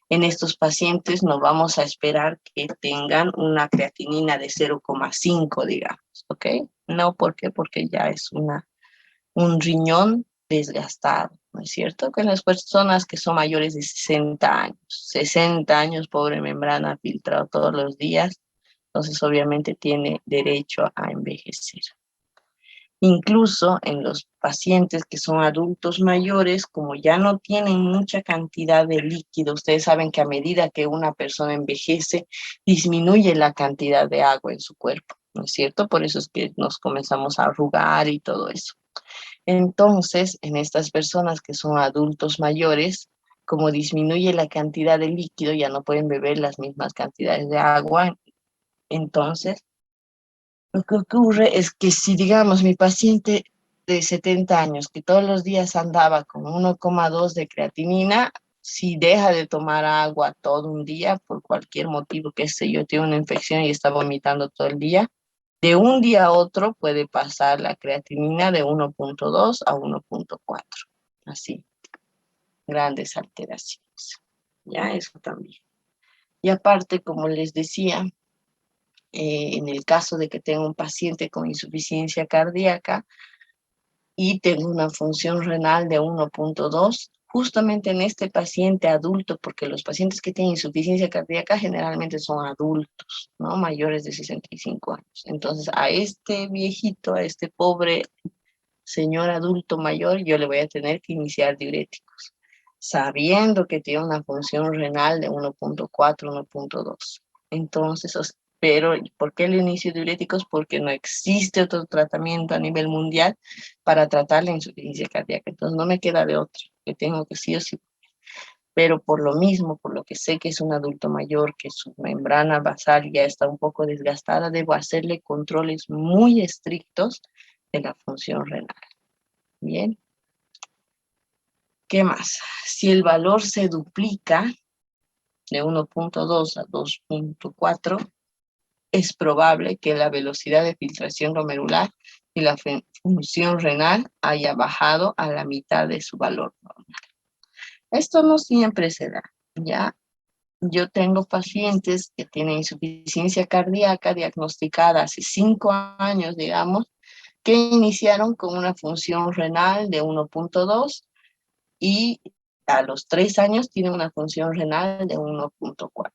En estos pacientes no vamos a esperar que tengan una creatinina de 0,5, digamos, ¿ok? No, ¿por qué? Porque ya es un riñón desgastado, ¿no es cierto? Que las personas que son mayores de 60 años, pobre membrana, filtrado todos los días, entonces obviamente tiene derecho a envejecer. Incluso en los pacientes que son adultos mayores, como ya no tienen mucha cantidad de líquido, ustedes saben que a medida que una persona envejece, disminuye la cantidad de agua en su cuerpo, ¿no es cierto? Por eso es que nos comenzamos a arrugar y todo eso. Entonces, en estas personas que son adultos mayores, como disminuye la cantidad de líquido, ya no pueden beber las mismas cantidades de agua. Entonces, lo que ocurre es que si, digamos, mi paciente de 70 años, que todos los días andaba con 1,2 de creatinina, si deja de tomar agua todo un día, por cualquier motivo, que sé yo, tiene una infección y está vomitando todo el día, de un día a otro puede pasar la creatinina de 1,2 a 1,4. Así, grandes alteraciones. Ya, eso también. Y aparte, como les decía, en el caso de que tenga un paciente con insuficiencia cardíaca y tenga una función renal de 1,2, justamente en este paciente adulto, porque los pacientes que tienen insuficiencia cardíaca generalmente son adultos, ¿no? Mayores de 65 años. Entonces, a este viejito, a este pobre señor adulto mayor, yo le voy a tener que iniciar diuréticos, sabiendo que tiene una función renal de 1,4, 1,2. Entonces, Pero, ¿por qué el inicio de diuréticos? Porque no existe otro tratamiento a nivel mundial para tratar la insuficiencia cardíaca. Entonces no me queda de otro, que tengo que sí o sí. Pero por lo mismo, por lo que sé que es un adulto mayor, que su membrana basal ya está un poco desgastada, debo hacerle controles muy estrictos de la función renal. Bien. ¿Qué más? Si el valor se duplica de 1.2 a 2.4, es probable que la velocidad de filtración glomerular y la función renal haya bajado a la mitad de su valor normal. Esto no siempre se da, ¿ya? Yo tengo pacientes que tienen insuficiencia cardíaca diagnosticada hace 5 años, digamos, que iniciaron con una función renal de 1.2 y a los 3 años tienen una función renal de 1.4.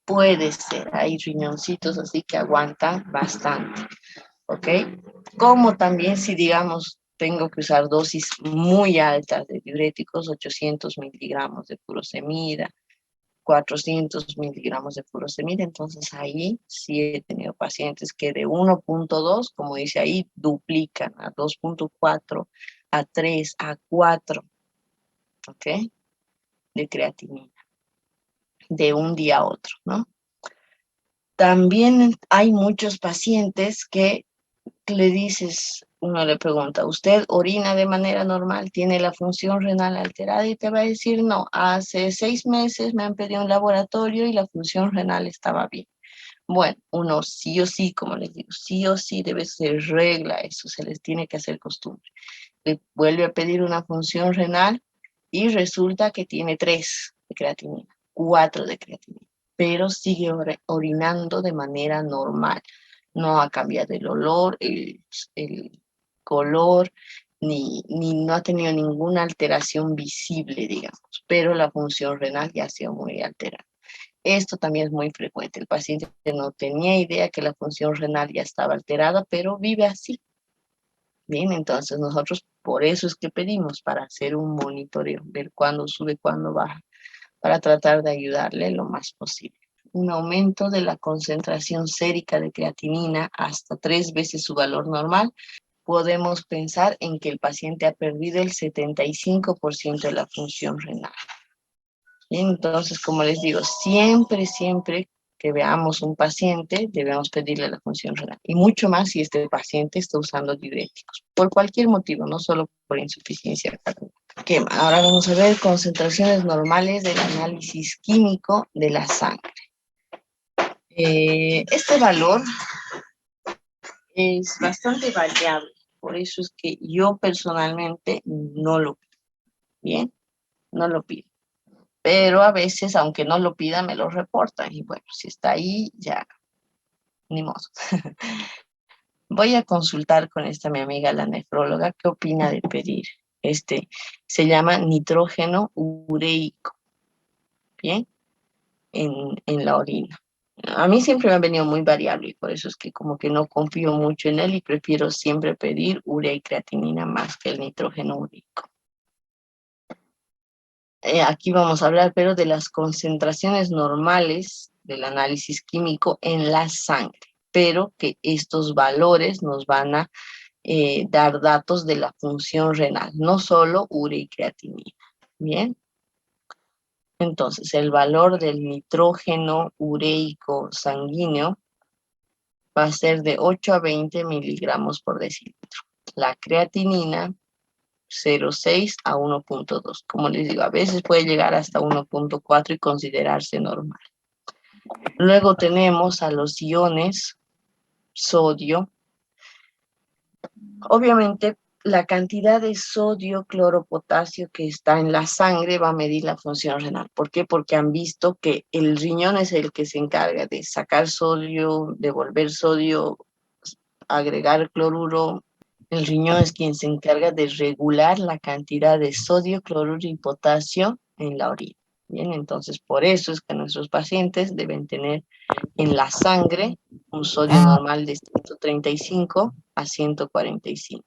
Puede ser, hay riñoncitos así que aguantan bastante, ¿ok? Como también si, digamos, tengo que usar dosis muy altas de diuréticos, 800 miligramos de furosemida, 400 miligramos de furosemida, entonces ahí sí he tenido pacientes que de 1.2, como dice ahí, duplican a 2.4, a 3, a 4, ¿ok? De creatinina, de un día a otro, ¿no? También hay muchos pacientes que le dices, uno le pregunta, ¿usted orina de manera normal? ¿Tiene la función renal alterada? Y te va a decir, no, hace 6 meses me han pedido un laboratorio y la función renal estaba bien. Bueno, uno sí o sí, como les digo, sí o sí debe ser regla, eso se les tiene que hacer costumbre. Le vuelve a pedir una función renal y resulta que tiene 3 de creatinina, 4 de creatinina, pero sigue orinando de manera normal. No ha cambiado el olor, el color, ni no ha tenido ninguna alteración visible, digamos, pero la función renal ya ha sido muy alterada. Esto también es muy frecuente. El paciente no tenía idea que la función renal ya estaba alterada, pero vive así. Bien, entonces nosotros por eso es que pedimos para hacer un monitoreo, ver cuándo sube, cuándo baja, para tratar de ayudarle lo más posible. Un aumento de la concentración sérica de creatinina hasta 3 veces su valor normal, podemos pensar en que el paciente ha perdido el 75% de la función renal. Bien, entonces, como les digo, siempre que veamos un paciente, debemos pedirle la función renal. Y mucho más si este paciente está usando diuréticos, por cualquier motivo, no solo por insuficiencia cardíaca. Okay, ahora vamos a ver concentraciones normales del análisis químico de la sangre. Este valor es bastante variable, por eso es que yo personalmente no lo pido, ¿bien? No lo pido. Pero a veces, aunque no lo pida, me lo reportan. Y bueno, si está ahí, ya, ni modo. Voy a consultar con esta mi amiga, la nefróloga, qué opina de pedir. Se llama nitrógeno ureico, ¿bien? En la orina. A mí siempre me ha venido muy variable y por eso es que como que no confío mucho en él y prefiero siempre pedir urea y creatinina más que el nitrógeno ureico. Aquí vamos a hablar, pero de las concentraciones normales del análisis químico en la sangre, pero que estos valores nos van a dar datos de la función renal, no solo urea y creatinina. Bien, entonces el valor del nitrógeno ureico sanguíneo va a ser de 8 a 20 miligramos por decilitro. La creatinina 0,6 a 1.2. Como les digo, a veces puede llegar hasta 1.4 y considerarse normal. Luego tenemos a los iones sodio. Obviamente, la cantidad de sodio, cloro, potasio que está en la sangre va a medir la función renal. ¿Por qué? Porque han visto que el riñón es el que se encarga de sacar sodio, devolver sodio, agregar cloruro. El riñón es quien se encarga de regular la cantidad de sodio, cloruro y potasio en la orina. Bien, entonces por eso es que nuestros pacientes deben tener en la sangre un sodio normal de 135 a 145,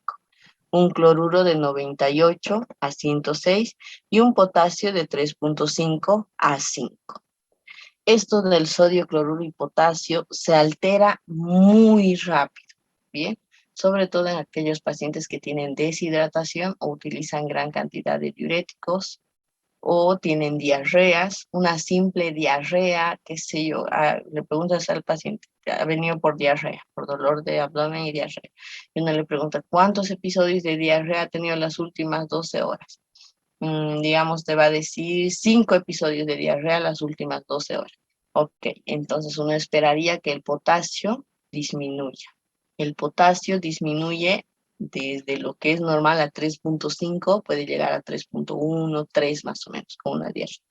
un cloruro de 98 a 106 y un potasio de 3.5 a 5. esto del sodio, cloruro y potasio se altera muy rápido, ¿bien? Sobre todo en aquellos pacientes que tienen deshidratación o utilizan gran cantidad de diuréticos o tienen diarreas, una simple diarrea, qué sé yo, le preguntas al paciente, ha venido por diarrea, por dolor de abdomen y diarrea, y uno le pregunta, ¿cuántos episodios de diarrea ha tenido en las últimas 12 horas? Digamos, te va a decir 5 episodios de diarrea las últimas 12 horas. Ok, entonces uno esperaría que el potasio disminuya. El potasio disminuye desde lo que es normal a 3.5, puede llegar a 3.1, 3 más o menos, con una diarrea.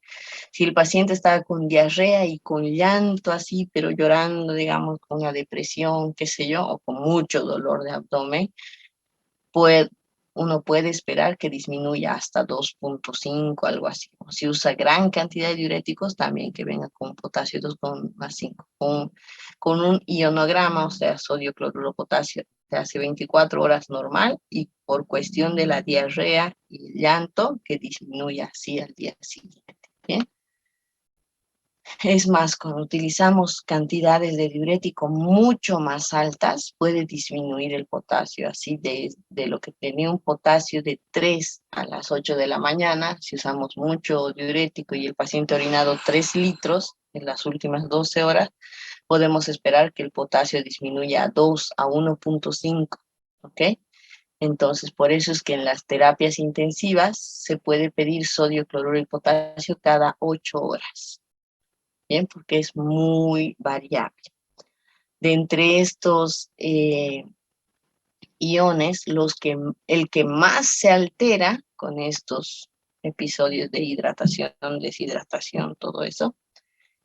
Si el paciente está con diarrea y con llanto así, pero llorando, digamos, con una depresión, qué sé yo, o con mucho dolor de abdomen, puede, uno puede esperar que disminuya hasta 2.5, algo así. O si usa gran cantidad de diuréticos, también que venga con potasio 2,5. Con un ionograma, o sea, sodio, cloruro, potasio, se hace 24 horas normal y por cuestión de la diarrea y el llanto, que disminuya así al día siguiente. ¿Bien? Es más, cuando utilizamos cantidades de diurético mucho más altas, puede disminuir el potasio. Así de lo que tenía un potasio de 3 a las 8 de la mañana, si usamos mucho diurético y el paciente ha orinado 3 litros en las últimas 12 horas, podemos esperar que el potasio disminuya a 2 a 1.5, ¿ok? Entonces, por eso es que en las terapias intensivas se puede pedir sodio, cloruro y potasio cada 8 horas. Bien, porque es muy variable. De entre estos iones, el que más se altera con estos episodios de hidratación, deshidratación, todo eso,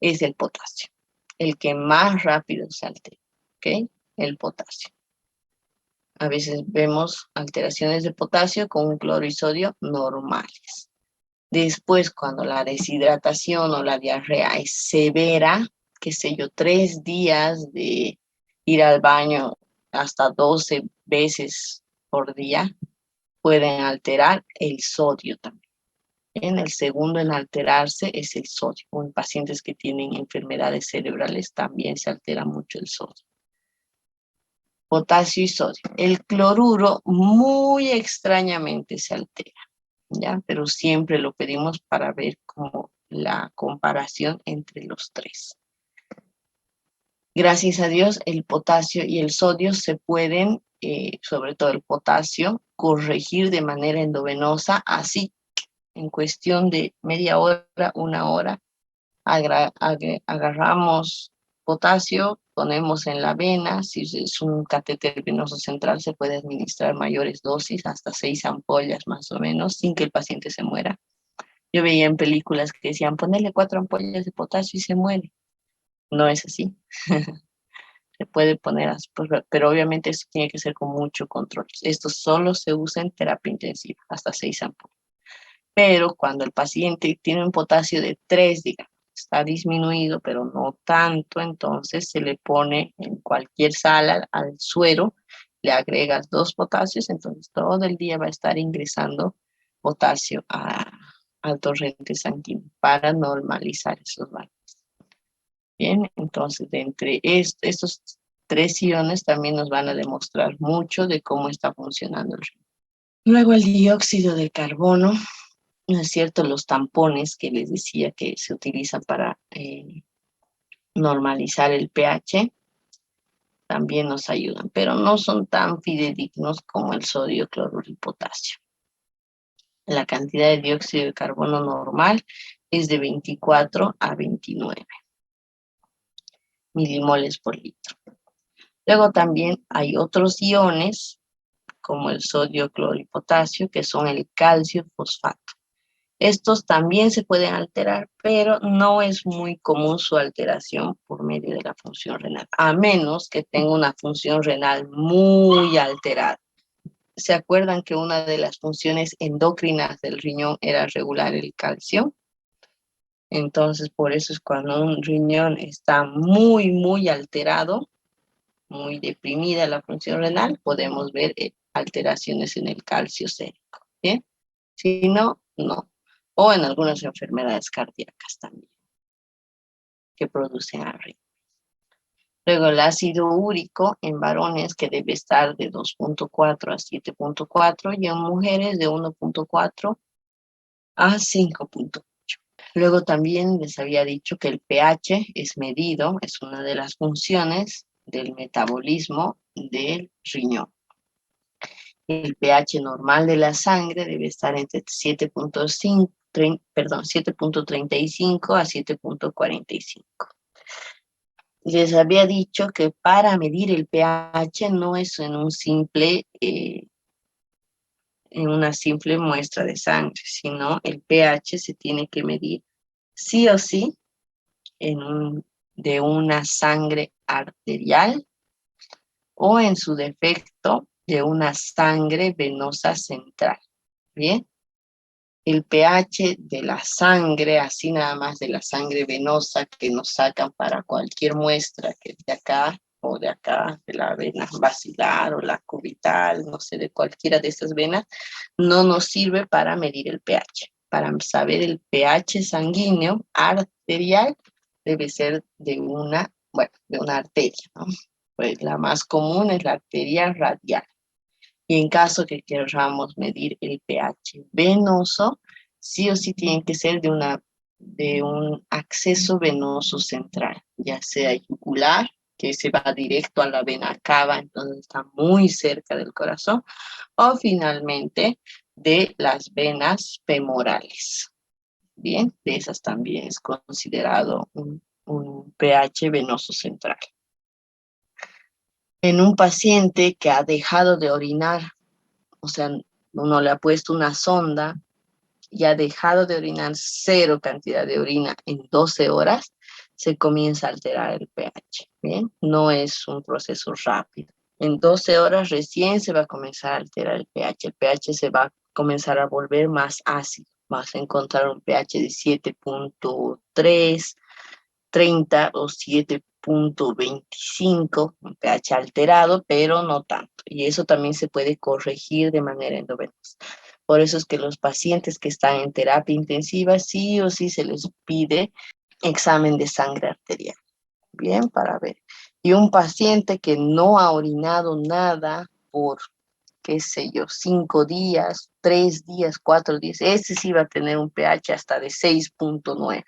es el potasio. El que más rápido se altera, ¿ok? El potasio. A veces vemos alteraciones de potasio con un cloro y sodio normales. Después, cuando la deshidratación o la diarrea es severa, qué sé yo, 3 días de ir al baño hasta 12 veces por día, pueden alterar el sodio también. En el segundo en alterarse es el sodio. En pacientes que tienen enfermedades cerebrales también se altera mucho el sodio. Potasio y sodio. El cloruro muy extrañamente se altera. ¿Ya? Pero siempre lo pedimos para ver como la comparación entre los tres. Gracias a Dios, el potasio y el sodio se pueden, sobre todo el potasio, corregir de manera endovenosa, así en cuestión de media hora, 1 hora, agarramos potasio, ponemos en la vena, si es un catéter venoso central se puede administrar mayores dosis, hasta 6 ampollas más o menos, sin que el paciente se muera. Yo veía en películas que decían, ponerle 4 ampollas de potasio y se muere. No es así. Se puede poner así, pero obviamente eso tiene que ser con mucho control. Esto solo se usa en terapia intensiva, hasta 6 ampollas. Pero cuando el paciente tiene un potasio de 3, digamos, está disminuido, pero no tanto, entonces se le pone en cualquier sala al suero, le agregas 2 potasios, entonces todo el día va a estar ingresando potasio al torrente sanguíneo para normalizar esos valores. Bien, entonces de entre estos 3 iones también nos van a demostrar mucho de cómo está funcionando el riñón. Luego el dióxido de carbono, ¿no es cierto? Los tampones que les decía que se utilizan para normalizar el pH también nos ayudan, pero no son tan fidedignos como el sodio, cloruro y potasio. La cantidad de dióxido de carbono normal es de 24 a 29 milimoles por litro. Luego también hay otros iones, como el sodio, cloro y potasio, que son el calcio y fosfato. Estos también se pueden alterar, pero no es muy común su alteración por medio de la función renal, a menos que tenga una función renal muy alterada. ¿Se acuerdan que una de las funciones endocrinas del riñón era regular el calcio? Entonces, por eso es cuando un riñón está muy alterado, muy deprimida la función renal, podemos ver alteraciones en el calcio sérico. ¿Bien? Si no, no. O en algunas enfermedades cardíacas también. que producen arritmias. Luego el ácido úrico en varones que debe estar de 2.4 a 7.4 y en mujeres de 1.4 a 5.8. Luego también les había dicho que el pH es medido, es una de las funciones del metabolismo del riñón. El pH normal de la sangre debe estar entre 7.35 a 7.45. Les había dicho que para medir el pH no es en una simple muestra de sangre, sino el pH se tiene que medir sí o sí de una sangre arterial o en su defecto de una sangre venosa central. Bien, el pH de la sangre, así nada más de la sangre venosa que nos sacan para cualquier muestra que de acá o de acá, de la vena basilar o la cubital, no sé, de cualquiera de estas venas, no nos sirve para medir el pH. Para saber el pH sanguíneo arterial debe ser de una arteria, ¿no? Pues la más común es la arteria radial. Y en caso que queramos medir el pH venoso, sí o sí tiene que ser de un acceso venoso central, ya sea yugular, que se va directo a la vena cava, entonces está muy cerca del corazón, o finalmente de las venas femorales. Bien, de esas también es considerado un pH venoso central. En un paciente que ha dejado de orinar, o sea, uno le ha puesto una sonda y ha dejado de orinar cero cantidad de orina en 12 horas, se comienza a alterar el pH, ¿bien? No es un proceso rápido. En 12 horas recién se va a comenzar a alterar el pH. El pH se va a comenzar a volver más ácido. Vas a encontrar un pH de 7.3, 30 o 7.25, un pH alterado, pero no tanto. Y eso también se puede corregir de manera endovenosa. Por eso es que los pacientes que están en terapia intensiva, sí o sí se les pide examen de sangre arterial. Bien, para ver. Y un paciente que no ha orinado nada por, qué sé yo, 5 días, 3 días, 4 días, ese sí va a tener un pH hasta de 6.9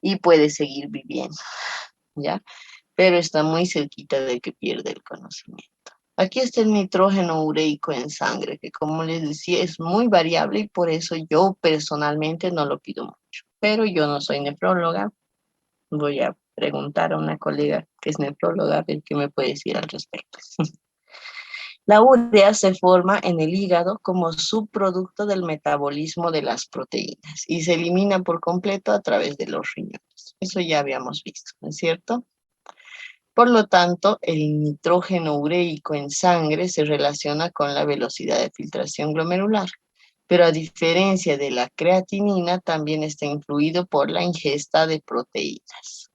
y puede seguir viviendo, ¿ya? Pero está muy cerquita de que pierde el conocimiento. Aquí está el nitrógeno ureico en sangre, que como les decía es muy variable y por eso yo personalmente no lo pido mucho. Pero yo no soy nefróloga, voy a preguntar a una colega que es nefróloga a ver qué me puede decir al respecto. La urea se forma en el hígado como subproducto del metabolismo de las proteínas y se elimina por completo a través de los riñones. Eso ya habíamos visto, ¿no es cierto? Por lo tanto, el nitrógeno ureico en sangre se relaciona con la velocidad de filtración glomerular, pero a diferencia de la creatinina, también está influido por la ingesta de proteínas,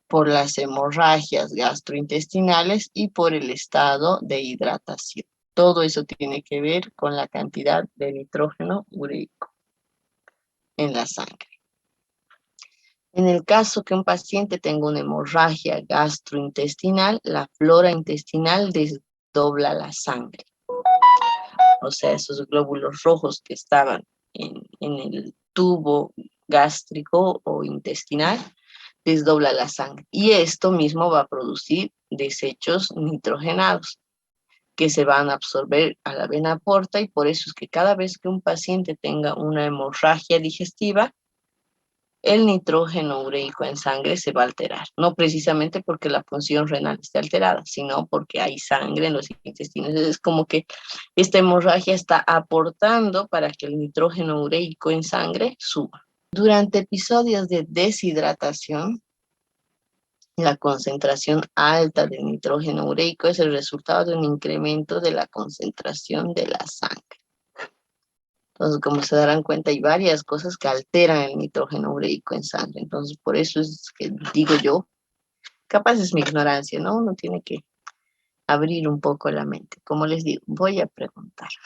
por las hemorragias gastrointestinales y por el estado de hidratación. Todo eso tiene que ver con la cantidad de nitrógeno ureico en la sangre. En el caso que un paciente tenga una hemorragia gastrointestinal, la flora intestinal desdobla la sangre. O sea, esos glóbulos rojos que estaban en el tubo gástrico o intestinal, desdobla la sangre. Y esto mismo va a producir desechos nitrogenados que se van a absorber a la vena porta y por eso es que cada vez que un paciente tenga una hemorragia digestiva, el nitrógeno ureico en sangre se va a alterar. No precisamente porque la función renal esté alterada, sino porque hay sangre en los intestinos. Es como que esta hemorragia está aportando para que el nitrógeno ureico en sangre suba. Durante episodios de deshidratación, la concentración alta de nitrógeno ureico es el resultado de un incremento de la concentración de la sangre. Entonces, como se darán cuenta, hay varias cosas que alteran el nitrógeno ureico en sangre. Entonces, por eso es que digo yo, capaz es mi ignorancia, ¿no? Uno tiene que abrir un poco la mente. Como les digo, voy a preguntar.